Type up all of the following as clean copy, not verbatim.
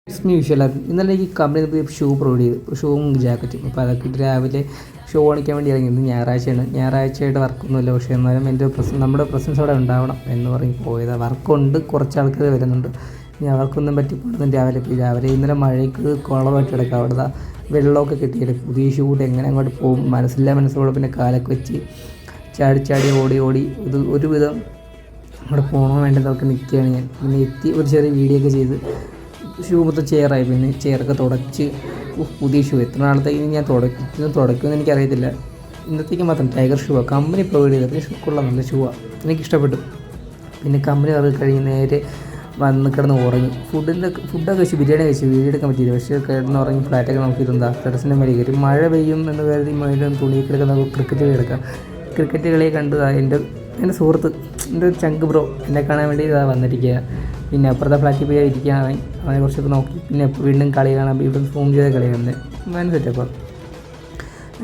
It's me visual. ഇന്നലെ ഈ company shoe provide ചെയ്തു, ഷൂവും ജാക്കറ്റും. അപ്പോൾ അതൊക്കെ ഇട്ട് രാവിലെ ഷൂ കാണിക്കാൻ വേണ്ടി ഇറങ്ങി. ഇന്ന് ഞായറാഴ്ചയാണ്, ഞായറാഴ്ചയായിട്ട് വർക്കൊന്നുമില്ല. പക്ഷേ എന്നാലും നമ്മുടെ പ്രസൻസ് അവിടെ ഉണ്ടാവണം എന്ന് പറഞ്ഞ് പോയതാണ്. വർക്കുണ്ട്, കുറച്ച് ആൾക്കാർ വരുന്നുണ്ട്. ഇനി അവർക്കൊന്നും പറ്റിപ്പോണെന്ന് രാവിലെ ഇന്നലെ മഴയ്ക്ക് കുളമായിട്ട് കിടക്കുക. അവിടെ വെള്ളമൊക്കെ കിട്ടിയില്ല. പുതിയ ഷൂ എങ്ങനെ അങ്ങോട്ട് പോകും മനസ്സോടെ പിന്നെ കാലൊക്കെ വെച്ച് ചാടി ഓടി ഇത് ഒരുവിധം അവിടെ പോകണോ വേണ്ടതൊക്കെ നിൽക്കുകയാണ് ഞാൻ. പിന്നെ എത്തി ഒരു ചെറിയ വീഡിയോ ഒക്കെ ചെയ്ത് ഷൂ മൊത്തം ചെയറായി. പിന്നെ ചെയറൊക്കെ തുടച്ച് പുതിയ ഷൂ എത്ര നാളത്തേക്ക് ഞാൻ തുടക്കുമെന്ന് എനിക്കറിയത്തില്ല. ഇന്നത്തേക്ക് മാത്രം ടൈഗർ ഷൂവാണ് കമ്പനി പ്രൊവൈഡ് ചെയ്തത്. ഷൂ കൊള്ളാം, നല്ല ഷൂവാണ്, എനിക്കിഷ്ടപ്പെട്ടു. പിന്നെ കമ്പനി അത് കഴിഞ്ഞ് നേരെ വന്ന് കിടന്ന് ഉറങ്ങി. ഫുഡൊക്കെ കഴിച്ച് ബിരിയാണി വീഡിയോ എടുക്കാൻ പറ്റിയില്ല. പക്ഷേ കിടന്ന് ഉറങ്ങി ഫ്ലാറ്റൊക്കെ നോക്കിയിരുന്നാ ടെറസിൻ്റെ മേലെ കയറി. മഴ പെയ്യും എന്ന് കരുതി മേലും തുണിയൊക്കെ നമുക്ക് ക്രിക്കറ്റ് കളിയെ കണ്ടു. എൻ്റെ സുഹൃത്ത്, എൻ്റെ ഒരു ചങ്ക് ബ്രോ എന്നെ കാണാൻ വേണ്ടി വന്നിരിക്കുക. പിന്നെ അപ്പുറത്തെ ഫ്ലാറ്റിൽ പോയി ഇരിക്കുക. അവനെ കുറച്ചൊക്കെ നോക്കി. പിന്നെ വീണ്ടും കളി കാണാൻ ഇവിടെ ഫോം ചെയ്ത കളി കാണുന്നത് വൻ സെറ്റപ്പം.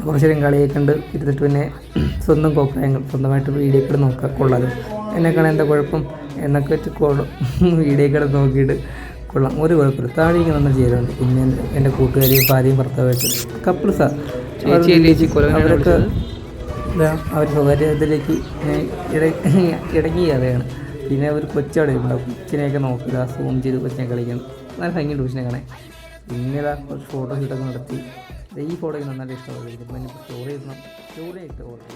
കുറച്ച് നേരം കളിയൊക്കെ കണ്ട് ഇരുന്നിട്ട് പിന്നെ സ്വന്തം കോപ്രായങ്ങൾ സ്വന്തമായിട്ട് വീഡിയോ ഒക്കെ നോക്കുക. കൊള്ളാതെ എന്നെ കാണാൻ എന്താ കുഴപ്പം എന്നൊക്കെ വെച്ച് വീഡിയോ ഒക്കെ നോക്കിയിട്ട് കൊള്ളാം, ഒരു കുഴപ്പമില്ല. താഴേക്ക് നമ്മൾ ചെയ്തിട്ടുണ്ട്. പിന്നെ എൻ്റെ കൂട്ടുകാരി ഭാര്യയും ഭർത്താവായിട്ട് കപ്പിൾസാണ്. അവരൊക്കെ അവർ സ്വകാര്യത്തിലേക്ക് ഇടങ്ങി കഥയാണ്. പിന്നെ ഒരു കൊച്ചവിടെ ഉണ്ടാവും, കൊച്ചിനെയൊക്കെ നോക്കുക, സൂം ചെയ്ത് കൊച്ചിനെ കളിക്കണം. നല്ല ഭംഗിയുണ്ട് കൊച്ചിനെ കാണാൻ. പിന്നെ കുറച്ച് ഫോട്ടോഷൂട്ടൊക്കെ നടത്തി. ഈ ഫോട്ടോയ്ക്ക് നന്നായിട്ട് ഇഷ്ടപ്പെടുന്നു. പിന്നെ സ്റ്റോറി ഇട്ട് ഓർഡർ